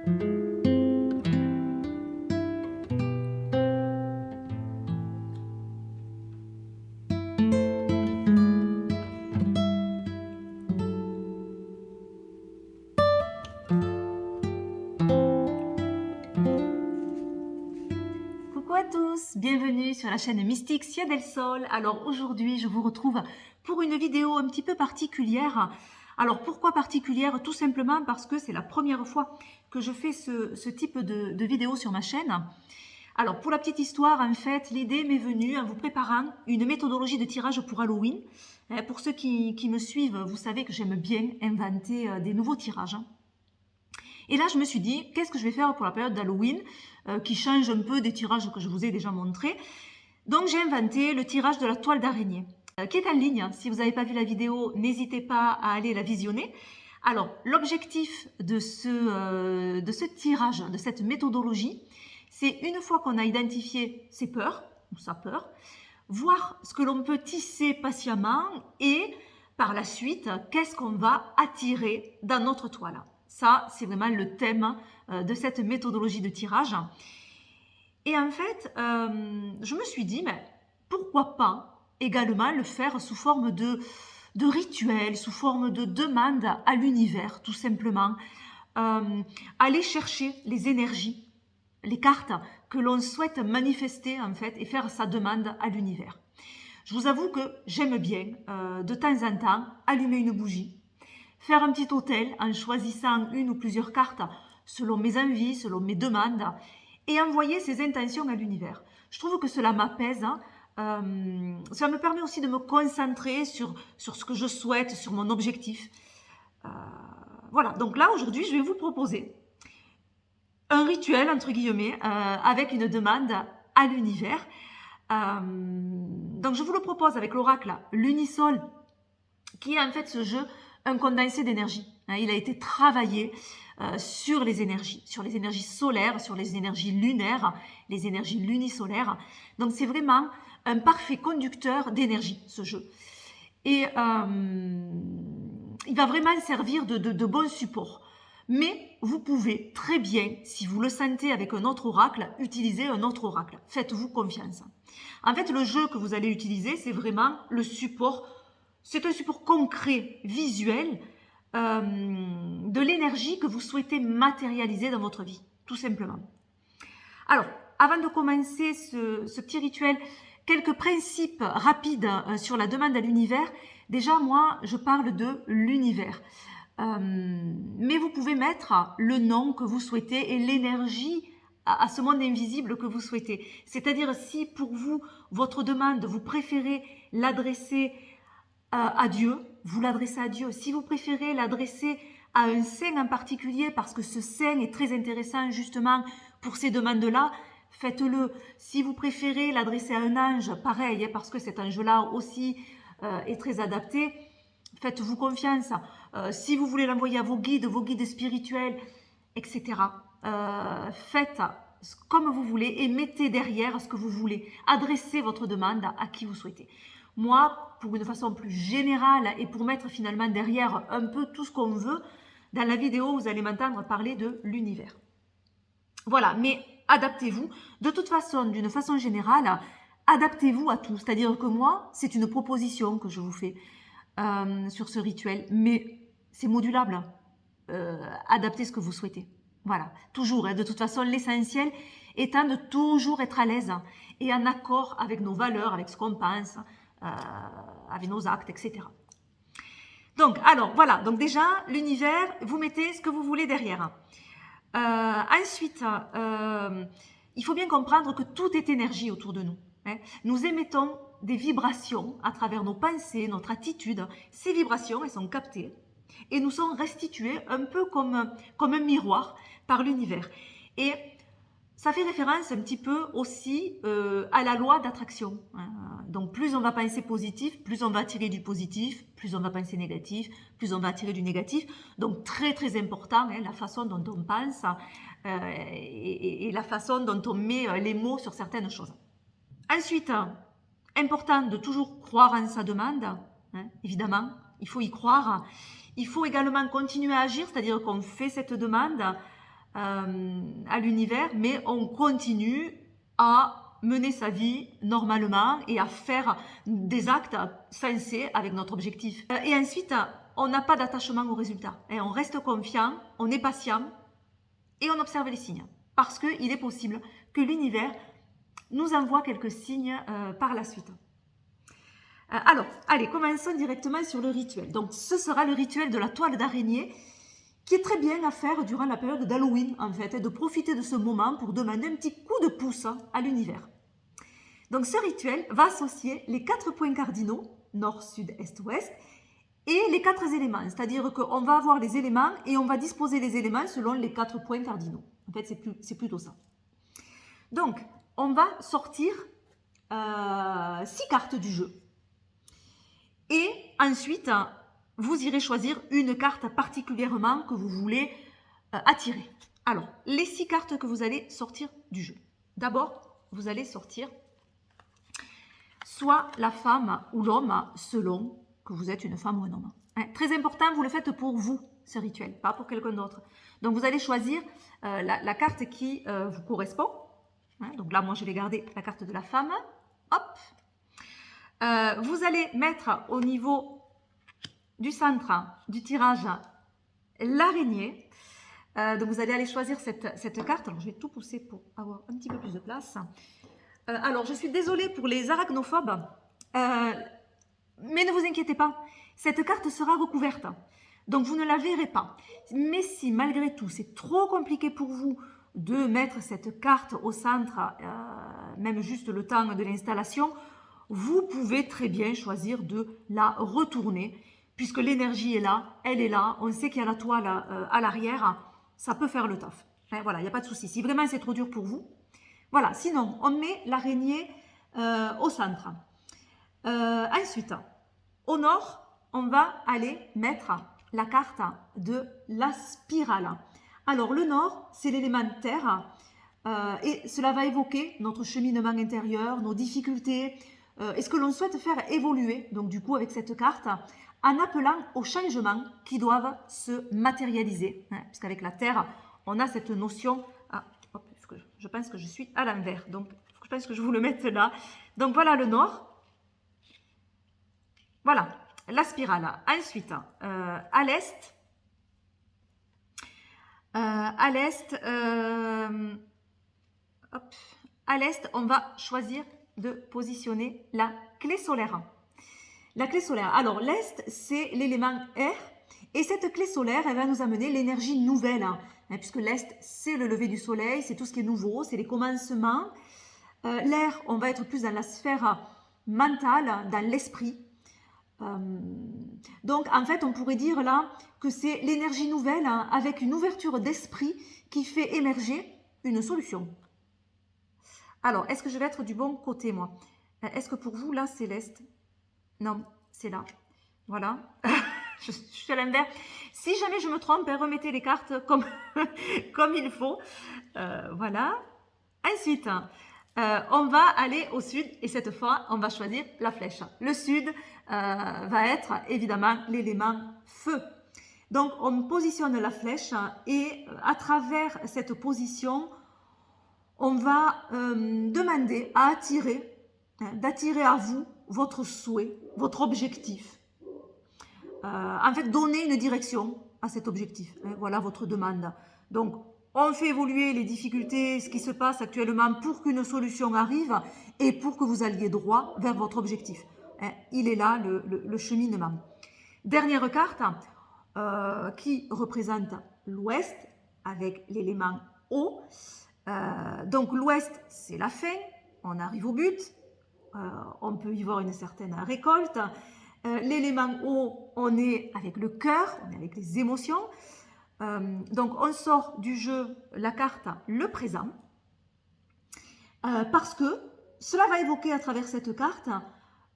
Coucou à tous, bienvenue sur la chaîne Mystique Cia del Sol. Alors aujourd'hui je vous retrouve pour une vidéo un petit peu particulière. Alors pourquoi particulière? Tout simplement parce que c'est la première fois que je fais ce type de vidéo sur ma chaîne. Alors pour la petite histoire, en fait l'idée m'est venue en vous préparant une méthodologie de tirage pour Halloween. Pour ceux qui me suivent, vous savez que j'aime bien inventer des nouveaux tirages. Et là, je me suis dit, qu'est-ce que je vais faire pour la période d'Halloween, qui change un peu des tirages que je vous ai déjà montrés. Donc, j'ai inventé le tirage de la toile d'araignée, qui est en ligne. Si vous n'avez pas vu la vidéo, n'hésitez pas à aller la visionner. Alors, l'objectif de ce tirage, de cette méthodologie, c'est une fois qu'on a identifié ses peurs, ou sa peur, voir ce que l'on peut tisser patiemment et, par la suite, qu'est-ce qu'on va attirer dans notre toile. Ça, c'est vraiment le thème de cette méthodologie de tirage. Et en fait, je me suis dit, mais pourquoi pas également le faire sous forme de rituel, sous forme de demande à l'univers, tout simplement. Aller chercher les énergies, les cartes que l'on souhaite manifester, en fait, et faire sa demande à l'univers. Je vous avoue que j'aime bien, de temps en temps, allumer une bougie, faire un petit hôtel en choisissant une ou plusieurs cartes selon mes envies, selon mes demandes et envoyer ces intentions à l'univers. Je trouve que cela m'apaise. Ça me permet aussi de me concentrer sur ce que je souhaite, sur mon objectif. Voilà, donc là aujourd'hui je vais vous proposer un rituel entre guillemets avec une demande à l'univers. Donc je vous le propose avec l'oracle Lunisol, qui est en fait ce jeu un condensé d'énergie. Il a été travaillé sur les énergies solaires, sur les énergies lunaires, les énergies lunisolaires. Donc c'est vraiment un parfait conducteur d'énergie, ce jeu. Et il va vraiment servir de bon support. Mais vous pouvez très bien, si vous le sentez avec un autre oracle, utiliser un autre oracle. Faites-vous confiance. En fait, le jeu que vous allez utiliser, c'est vraiment le support. C'est un support concret, visuel, de l'énergie que vous souhaitez matérialiser dans votre vie, tout simplement. Alors, avant de commencer ce petit rituel, quelques principes rapides sur la demande à l'univers. Déjà, moi, je parle de l'univers. Mais vous pouvez mettre le nom que vous souhaitez et l'énergie à ce monde invisible que vous souhaitez. C'est-à-dire, si pour vous, votre demande, vous préférez l'adresser à Dieu, vous l'adressez à Dieu. Si vous préférez l'adresser à un saint en particulier, parce que ce saint est très intéressant justement pour ces demandes-là, faites-le. Si vous préférez l'adresser à un ange, pareil, parce que cet ange-là aussi est très adapté, faites-vous confiance. Si vous voulez l'envoyer à vos guides spirituels, etc., faites comme vous voulez et mettez derrière ce que vous voulez. Adressez votre demande à qui vous souhaitez. Moi, pour une façon plus générale et pour mettre finalement derrière un peu tout ce qu'on veut, dans la vidéo, vous allez m'entendre parler de l'univers. Voilà, mais adaptez-vous. De toute façon, d'une façon générale, adaptez-vous à tout. C'est-à-dire que moi, c'est une proposition que je vous fais sur ce rituel, mais c'est modulable. Adaptez ce que vous souhaitez. Voilà, toujours. De toute façon, l'essentiel étant de toujours être à l'aise et en accord avec nos valeurs, avec ce qu'on pense, avec nos actes, etc. Donc, alors, voilà. Donc déjà, l'univers, vous mettez ce que vous voulez derrière. Ensuite, il faut bien comprendre que tout est énergie autour de nous. Nous émettons des vibrations à travers nos pensées, notre attitude. Ces vibrations, elles sont captées et nous sont restituées un peu comme un miroir par l'univers. Et ça fait référence un petit peu aussi à la loi d'attraction. Donc plus on va penser positif, plus on va attirer du positif, plus on va penser négatif, plus on va attirer du négatif. Donc très très important, la façon dont on pense et la façon dont on met les mots sur certaines choses. Ensuite, important de toujours croire en sa demande, évidemment, il faut y croire. Il faut également continuer à agir, c'est-à-dire qu'on fait cette demande, à l'univers, mais on continue à mener sa vie normalement et à faire des actes sensés avec notre objectif. Et ensuite, on n'a pas d'attachement au résultat. Et on reste confiant, on est patient et on observe les signes. Parce qu'il est possible que l'univers nous envoie quelques signes par la suite. Alors, allez, commençons directement sur le rituel. Donc, ce sera le rituel de la toile d'araignée qui est très bien à faire durant la période d'Halloween, en fait, et de profiter de ce moment pour demander un petit coup de pouce à l'univers. Donc, ce rituel va associer les 4 points cardinaux, nord, sud, est, ouest, et les 4 éléments. C'est-à-dire qu'on va avoir les éléments et on va disposer les éléments selon les 4 points cardinaux. En fait, c'est plutôt ça. Donc, on va sortir 6 cartes du jeu. Et ensuite, vous irez choisir une carte particulièrement que vous voulez attirer. Alors, les 6 cartes que vous allez sortir du jeu. D'abord, vous allez sortir soit la femme ou l'homme, selon que vous êtes une femme ou un homme. Très important, vous le faites pour vous, ce rituel, pas pour quelqu'un d'autre. Donc, vous allez choisir la carte qui vous correspond. Donc là, moi, je vais garder la carte de la femme. Hop. Vous allez mettre au niveau du centre du tirage l'araignée. Donc vous allez aller choisir cette carte. Alors je vais tout pousser pour avoir un petit peu plus de place. Alors je suis désolée pour les arachnophobes, mais ne vous inquiétez pas, cette carte sera recouverte. Donc vous ne la verrez pas. Mais si malgré tout c'est trop compliqué pour vous de mettre cette carte au centre, même juste le temps de l'installation, vous pouvez très bien choisir de la retourner, puisque l'énergie est là, elle est là, on sait qu'il y a la toile à l'arrière, ça peut faire le taf. Voilà, il n'y a pas de souci. Si vraiment c'est trop dur pour vous, voilà, sinon on met l'araignée au centre. Ensuite, au nord, on va aller mettre la carte de la spirale. Alors le nord, c'est l'élément terre, et cela va évoquer notre cheminement intérieur, nos difficultés, et ce que l'on souhaite faire évoluer, donc du coup avec cette carte, en appelant aux changements qui doivent se matérialiser. Puisqu'avec la terre, on a cette notion... Ah, hop, je pense que je suis à l'envers, donc je pense que je vous le mette là. Donc voilà le nord. Voilà, la spirale. Ensuite, à l'est, à l'est, on va choisir de positionner la clé solaire. La clé solaire. Alors, l'Est, c'est l'élément air. Et cette clé solaire, elle va nous amener l'énergie nouvelle. Puisque l'Est, c'est le lever du soleil, c'est tout ce qui est nouveau, c'est les commencements. L'air, on va être plus dans la sphère mentale, dans l'esprit. Donc, en fait, on pourrait dire là que c'est l'énergie nouvelle avec une ouverture d'esprit qui fait émerger une solution. Alors, est-ce que je vais être du bon côté, moi? Est-ce que pour vous, là, c'est l'Est? Non, c'est là. Voilà. je suis à l'envers. Si jamais je me trompe, remettez les cartes comme, comme il faut. Voilà. Ensuite, on va aller au sud et cette fois, on va choisir la flèche. Le sud va être évidemment l'élément feu. Donc, on positionne la flèche et à travers cette position, on va demander à attirer, d'attirer à vous votre souhait, votre objectif. En fait, donner une direction à cet objectif. Voilà votre demande. Donc, on fait évoluer les difficultés, ce qui se passe actuellement pour qu'une solution arrive et pour que vous alliez droit vers votre objectif. Il est là, le cheminement. Dernière carte qui représente l'ouest avec l'élément eau. Donc, l'ouest, c'est la fin. On arrive au but. On peut y voir une certaine récolte. L'élément eau, on est avec le cœur, on est avec les émotions. Donc, on sort du jeu la carte le présent. Parce que cela va évoquer à travers cette carte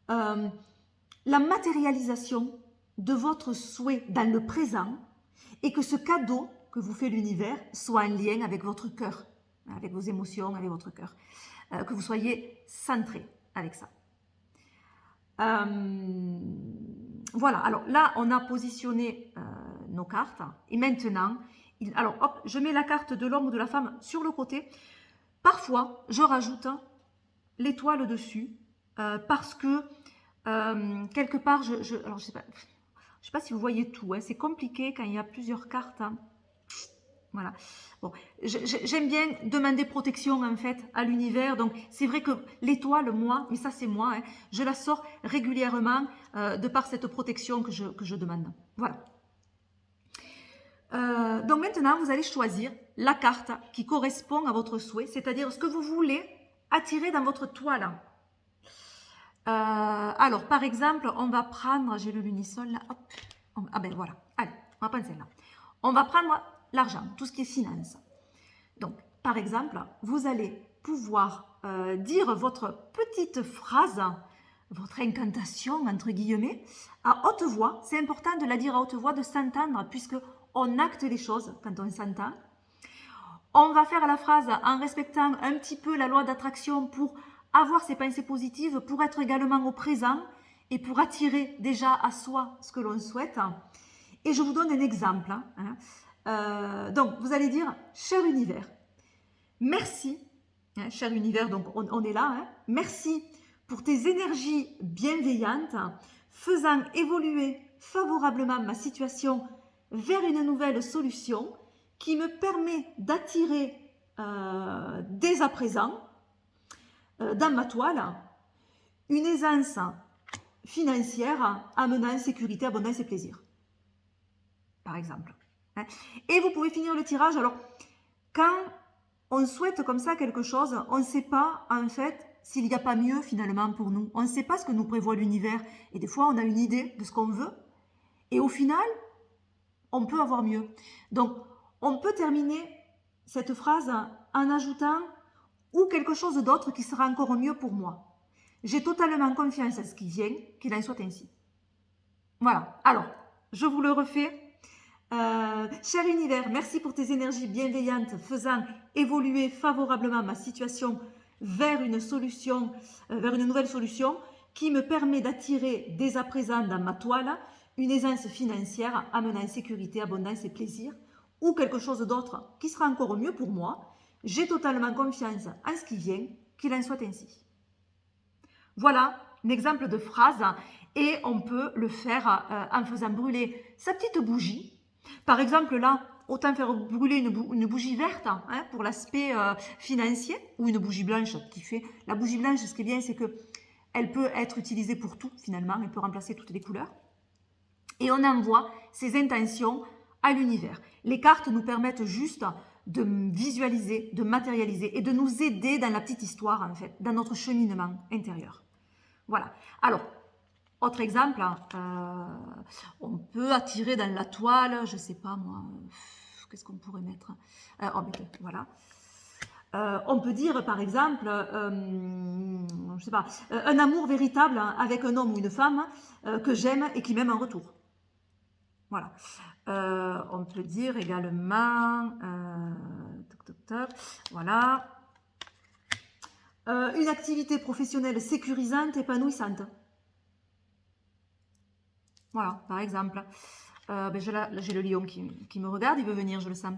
la matérialisation de votre souhait dans le présent et que ce cadeau que vous fait l'univers soit en lien avec votre cœur, avec vos émotions, avec votre cœur. Que vous soyez centré avec ça. Voilà, alors là, on a positionné nos cartes et maintenant, Alors, hop, je mets la carte de l'homme ou de la femme sur le côté. Parfois, je rajoute l'étoile dessus parce que quelque part, alors je sais pas si vous voyez tout. Hein, c'est compliqué quand il y a plusieurs cartes. Hein. Voilà. Bon, j'aime bien demander protection en fait à l'univers. Donc c'est vrai que l'étoile, moi, mais ça c'est moi, hein, je la sors régulièrement de par cette protection que je demande. Voilà. Donc maintenant, vous allez choisir la carte qui correspond à votre souhait, c'est-à-dire ce que vous voulez attirer dans votre toile. Alors, par exemple, on va prendre, j'ai le lunisol là, hop, ah ben voilà, allez, on va prendre celle-là. On va prendre l'argent, tout ce qui est finance. Donc, par exemple, vous allez pouvoir dire votre petite phrase, votre incantation, entre guillemets, à haute voix. C'est important de la dire à haute voix, de s'entendre, puisque on acte les choses quand on s'entend. On va faire la phrase en respectant un petit peu la loi d'attraction pour avoir ses pensées positives, pour être également au présent et pour attirer déjà à soi ce que l'on souhaite. Et je vous donne un exemple. Donc, vous allez dire, cher univers, merci, cher univers, donc on est là, merci pour tes énergies bienveillantes, faisant évoluer favorablement ma situation vers une nouvelle solution qui me permet d'attirer dès à présent dans ma toile une aisance financière amenant sécurité, abondance et plaisir, par exemple. Et vous pouvez finir le tirage. Alors, quand on souhaite comme ça quelque chose, on ne sait pas en fait s'il n'y a pas mieux finalement pour nous. On ne sait pas ce que nous prévoit l'univers. Et des fois, on a une idée de ce qu'on veut. Et au final, on peut avoir mieux. Donc, on peut terminer cette phrase en ajoutant ou quelque chose d'autre qui sera encore mieux pour moi. J'ai totalement confiance à ce qui vient, qu'il en soit ainsi. Voilà. Alors, je vous le refais. Cher univers, merci pour tes énergies bienveillantes faisant évoluer favorablement ma situation vers une solution, vers une nouvelle solution qui me permet d'attirer dès à présent dans ma toile une aisance financière amenant sécurité, abondance et plaisir ou quelque chose d'autre qui sera encore mieux pour moi. J'ai totalement confiance en ce qui vient, qu'il en soit ainsi. Voilà un exemple de phrase et on peut le faire en faisant brûler sa petite bougie. Par exemple, là, autant faire brûler une bougie verte pour l'aspect financier ou une bougie blanche qui fait... La bougie blanche, ce qui est bien, c'est qu'elle peut être utilisée pour tout, finalement. Elle peut remplacer toutes les couleurs. Et on envoie ces intentions à l'univers. Les cartes nous permettent juste de visualiser, de matérialiser et de nous aider dans la petite histoire, en fait, dans notre cheminement intérieur. Voilà. Alors, autre exemple, on peut attirer dans la toile, je ne sais pas moi, qu'est-ce qu'on pourrait mettre voilà. On peut dire par exemple, je sais pas, un amour véritable avec un homme ou une femme que j'aime et qui m'aime en retour. Voilà. On peut dire également, voilà, une activité professionnelle sécurisante, épanouissante. Voilà, par exemple. J'ai le lion qui me regarde, il veut venir, je le sens.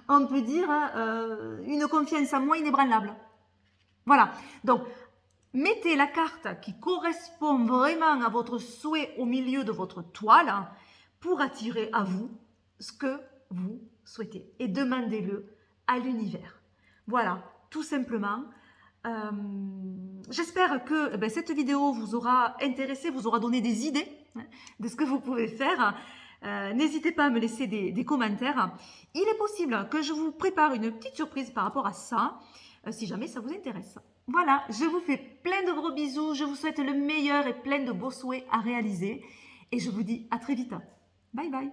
On peut dire une confiance en moi inébranlable. Voilà. Donc, mettez la carte qui correspond vraiment à votre souhait au milieu de votre toile pour attirer à vous ce que vous souhaitez. Et demandez-le à l'univers. Voilà, tout simplement. J'espère que cette vidéo vous aura intéressé, vous aura donné des idées de ce que vous pouvez faire. N'hésitez pas à me laisser des commentaires. Il est possible que je vous prépare une petite surprise par rapport à ça, si jamais ça vous intéresse. Voilà, je vous fais plein de gros bisous, je vous souhaite le meilleur et plein de beaux souhaits à réaliser. Et je vous dis à très vite. Bye bye.